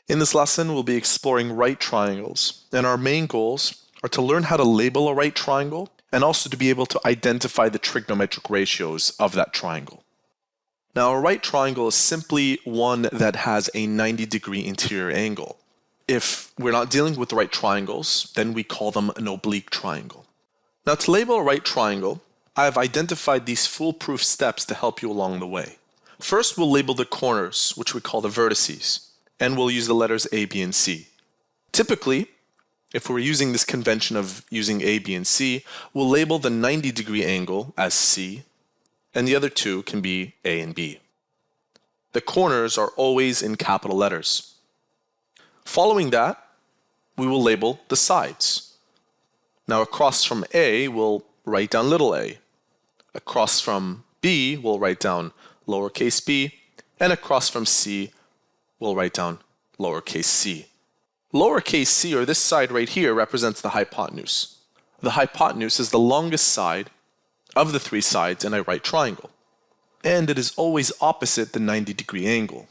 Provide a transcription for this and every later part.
In this lesson, we'll be exploring right triangles, and our main goals are to learn how to label a right triangle and also to be able to identify the trigonometric ratios of that triangle. Now, a right triangle is simply one that has a 90-degree interior angle. If we're not dealing with right triangles, then we call them an oblique triangle. Now, to label a right triangle, I have identified these foolproof steps to help you along the way. First, we'll label the corners, which we call the vertices, and we'll use the letters A, B, and C. Typically, if we're using this convention of using A, B, and C, we'll label the 90-degree angle as C, and the other two can be A and B. The corners are always in capital letters. Following that, we will label the sides. Now, across from A, we'll write down little a. Across from B, we'll write down lowercase b, and across from C, we'll write down lowercase c. Lowercase c, or this side right here, represents the hypotenuse. The hypotenuse is the longest side of the three sides in a right triangle, and it is always opposite the 90-degree angle.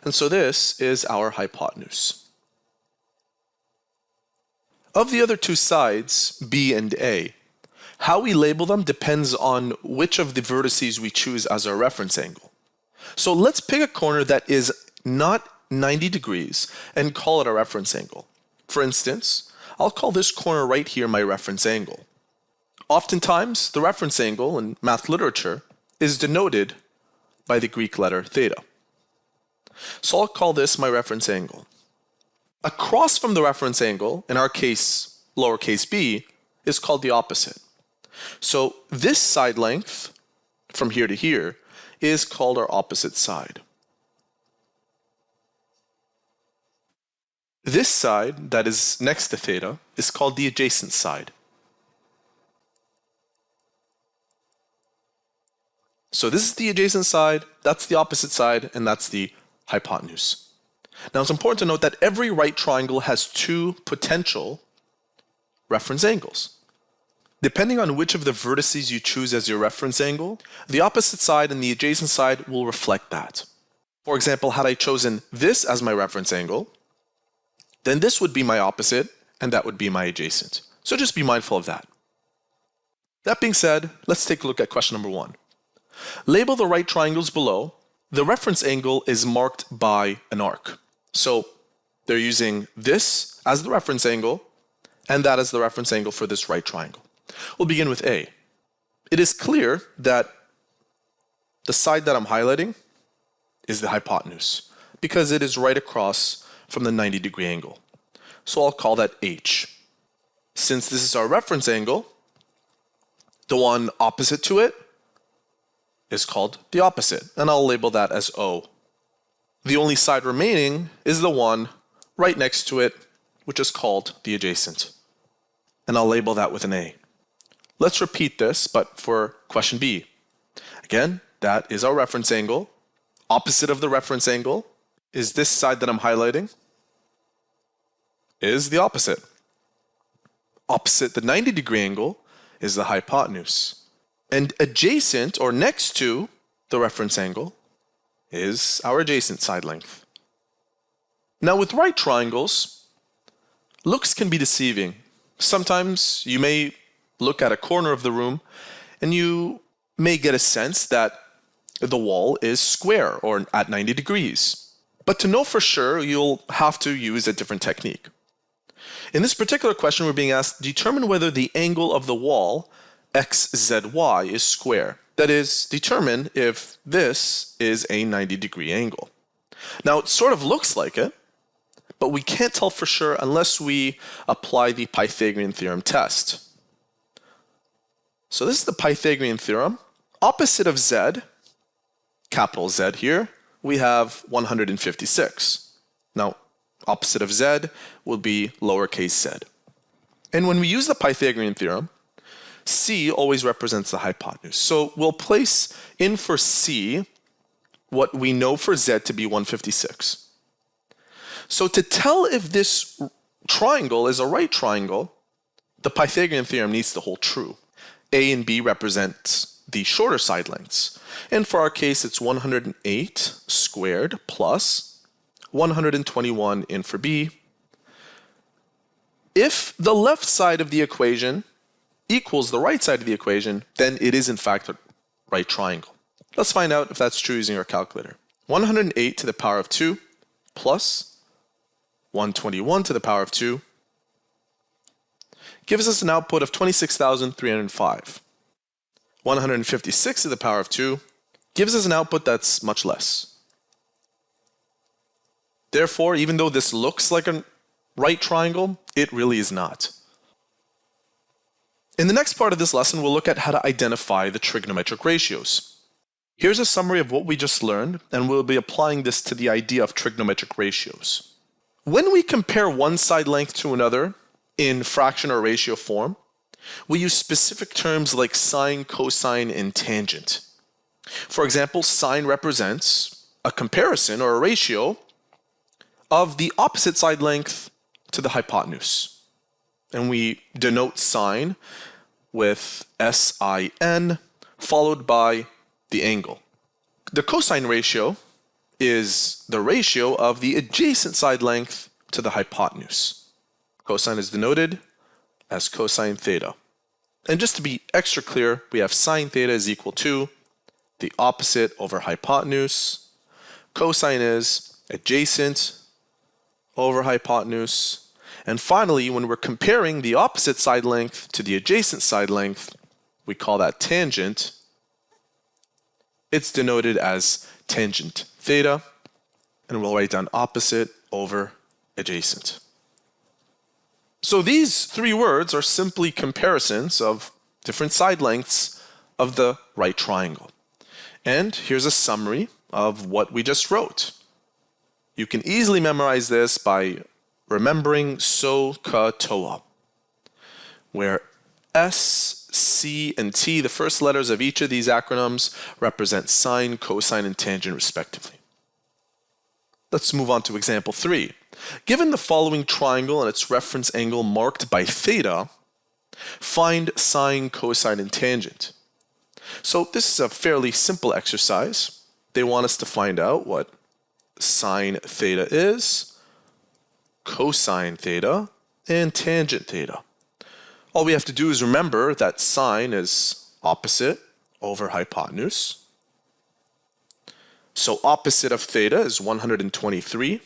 And so this is our hypotenuse. Of the other two sides, B and A, how we label them depends on which of the vertices we choose as our reference angle. So let's pick a corner that is not 90 degrees and call it a reference angle. For instance, I'll call this corner right here my reference angle. Oftentimes, the reference angle in math literature is denoted by the Greek letter theta. So I'll call this my reference angle. Across from the reference angle, in our case, lowercase b, is called the opposite. So this side length, from here to here, is called our opposite side. This side, that is next to theta, is called the adjacent side. So this is the adjacent side, that's the opposite side, and that's the hypotenuse. Now, it's important to note that every right triangle has two potential reference angles. Depending on which of the vertices you choose as your reference angle, the opposite side and the adjacent side will reflect that. For example, had I chosen this as my reference angle, then this would be my opposite, and that would be my adjacent. So just be mindful of that. That being said, let's take a look at question number 1. Label the right triangles below. The reference angle is marked by an arc. So they're using this as the reference angle, and that as the reference angle for this right triangle. We'll begin with A. It is clear that the side that I'm highlighting is the hypotenuse, because it is right across from the 90-degree angle. So I'll call that H. Since this is our reference angle, the one opposite to it is called the opposite, and I'll label that as O. The only side remaining is the one right next to it, which is called the adjacent, and I'll label that with an A. Let's repeat this, but for question B. Again, that is our reference angle. Opposite of the reference angle is this side that I'm highlighting, is the opposite. Opposite the 90-degree angle is the hypotenuse. And adjacent, or next to, the reference angle is our adjacent side length. Now, with right triangles, looks can be deceiving. Sometimes you may look at a corner of the room and you may get a sense that the wall is square or at 90 degrees. But to know for sure, you'll have to use a different technique. In this particular question, we're being asked, determine whether the angle of the wall XZY is square. That is, determine if this is a 90-degree angle. Now, it sort of looks like it, but we can't tell for sure unless we apply the Pythagorean theorem test. So this is the Pythagorean theorem. Opposite of Z, capital Z here, we have 156. Now, opposite of Z will be lowercase z. And when we use the Pythagorean theorem, C always represents the hypotenuse. So we'll place in for C what we know for Z to be 156. So to tell if this triangle is a right triangle, the Pythagorean theorem needs to hold true. A and B represent the shorter side lengths. And for our case, it's 108 squared plus 121 in for B. If the left side of the equation equals the right side of the equation, then it is in fact a right triangle. Let's find out if that's true using our calculator. 108 to the power of 2 plus 121 to the power of 2 gives us an output of 26,305. 156 to the power of 2 gives us an output that's much less. Therefore, even though this looks like a right triangle, it really is not. In the next part of this lesson, we'll look at how to identify the trigonometric ratios. Here's a summary of what we just learned, and we'll be applying this to the idea of trigonometric ratios. When we compare one side length to another in fraction or ratio form, we use specific terms like sine, cosine, and tangent. For example, sine represents a comparison or a ratio of the opposite side length to the hypotenuse. And we denote sine with sin followed by the angle. The cosine ratio is the ratio of the adjacent side length to the hypotenuse. Cosine is denoted as cosine theta. And just to be extra clear, we have sine theta is equal to the opposite over hypotenuse. Cosine is adjacent over hypotenuse. And finally, when we're comparing the opposite side length to the adjacent side length, we call that tangent. It's denoted as tangent theta, and we'll write down opposite over adjacent. So these three words are simply comparisons of different side lengths of the right triangle. And here's a summary of what we just wrote. You can easily memorize this by remembering SOHCAHTOA, where S, C, and T, the first letters of each of these acronyms, represent sine, cosine, and tangent respectively. Let's move on to example 3. Given the following triangle and its reference angle marked by theta, find sine, cosine, and tangent. So this is a fairly simple exercise. They want us to find out what sine theta is, cosine theta, and tangent theta. All we have to do is remember that sine is opposite over hypotenuse. So opposite of theta is 123,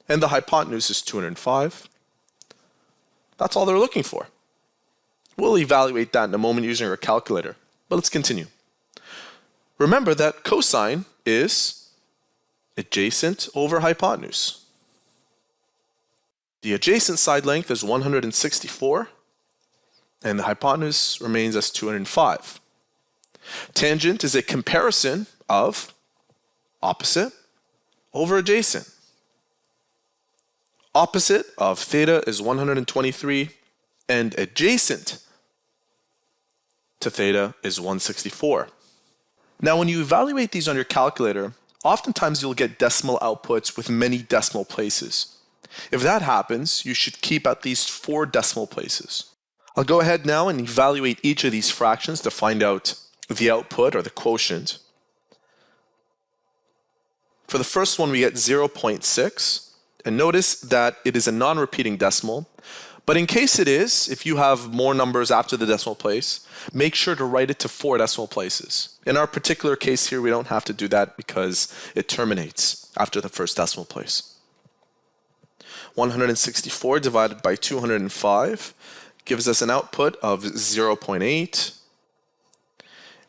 and the hypotenuse is 205. That's all they're looking for. We'll evaluate that in a moment using our calculator, but let's continue. Remember that cosine is adjacent over hypotenuse. The adjacent side length is 164, and the hypotenuse remains as 205. Tangent is a comparison of opposite over adjacent. Opposite of theta is 123, and adjacent to theta is 164. Now, when you evaluate these on your calculator, oftentimes you'll get decimal outputs with many decimal places. If that happens, you should keep at least 4 decimal places. I'll go ahead now and evaluate each of these fractions to find out the output or the quotient. For the first one, we get 0.6, and notice that it is a non-repeating decimal. But in case it is, if you have more numbers after the decimal place, make sure to write it to 4 decimal places. In our particular case here, we don't have to do that because it terminates after the first decimal place. 164 divided by 205 gives us an output of 0.8.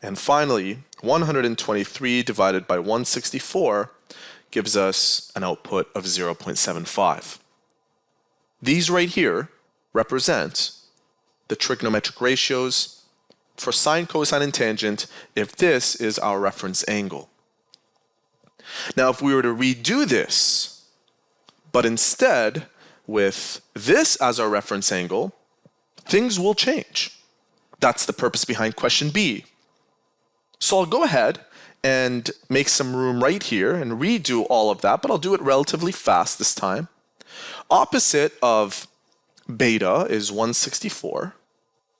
And finally, 123 divided by 164 gives us an output of 0.75. These right here represent the trigonometric ratios for sine, cosine, and tangent if this is our reference angle. Now, if we were to redo this, but instead with this as our reference angle, things will change. That's the purpose behind question B. So I'll go ahead and make some room right here and redo all of that, but I'll do it relatively fast this time. Opposite of beta is 164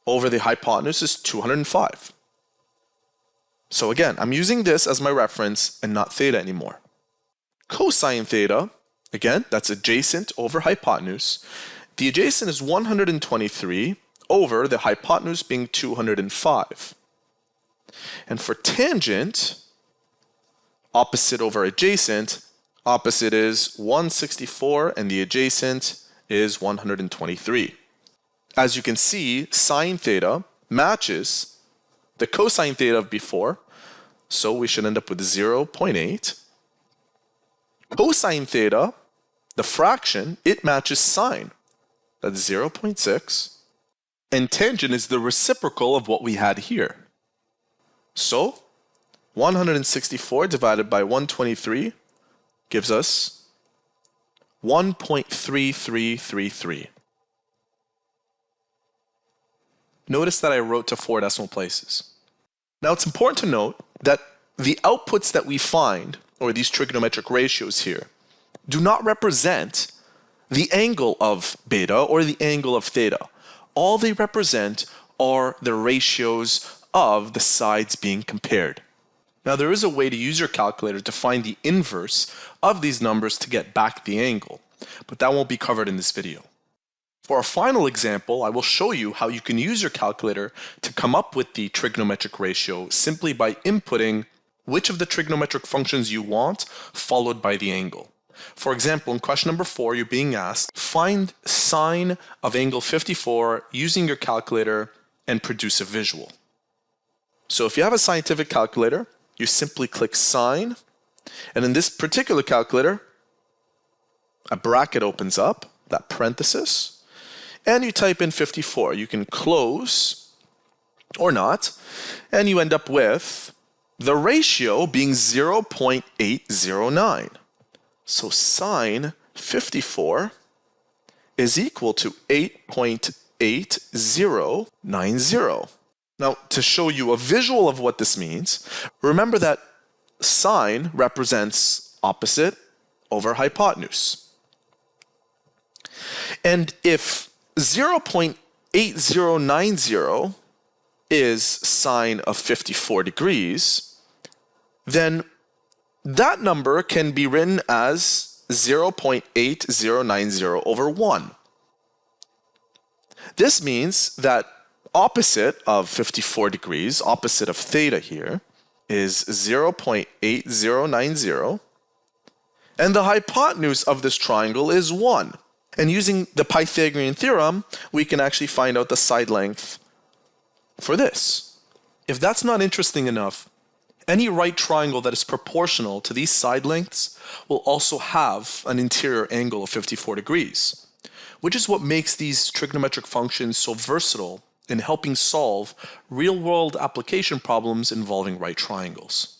over the hypotenuse is 205. So again, I'm using this as my reference and not theta anymore. Cosine theta Again, that's adjacent over hypotenuse. The adjacent is 123 over the hypotenuse being 205. And for tangent, opposite over adjacent, opposite is 164 and the adjacent is 123. As you can see, sine theta matches the cosine theta of before, so we should end up with 0.8. Cosine theta, the fraction, it matches sine. That's 0.6. And tangent is the reciprocal of what we had here. So 164 divided by 123 gives us 1.3333. Notice that I wrote to 4 decimal places. Now it's important to note that the outputs that we find, or these trigonometric ratios here, do not represent the angle of beta or the angle of theta. All they represent are the ratios of the sides being compared. Now there is a way to use your calculator to find the inverse of these numbers to get back the angle, but that won't be covered in this video. For our final example, I will show you how you can use your calculator to come up with the trigonometric ratio simply by inputting which of the trigonometric functions you want, followed by the angle. For example, in question number 4, you're being asked, find sine of angle 54 using your calculator and produce a visual. So if you have a scientific calculator, you simply click sine, and in this particular calculator, a bracket opens up, that parenthesis, and you type in 54. You can close or not, and you end up with the ratio being 0.809. So sine 54 is equal to 8.8090. Now, to show you a visual of what this means, remember that sine represents opposite over hypotenuse. And if 0.8090 is sine of 54 degrees, then that number can be written as 0.8090 over 1. This means that opposite of 54 degrees, opposite of theta here, is 0.8090, and the hypotenuse of this triangle is 1. And using the Pythagorean theorem, we can actually find out the side length for this. If that's not interesting enough, any right triangle that is proportional to these side lengths will also have an interior angle of 54 degrees, which is what makes these trigonometric functions so versatile in helping solve real-world application problems involving right triangles.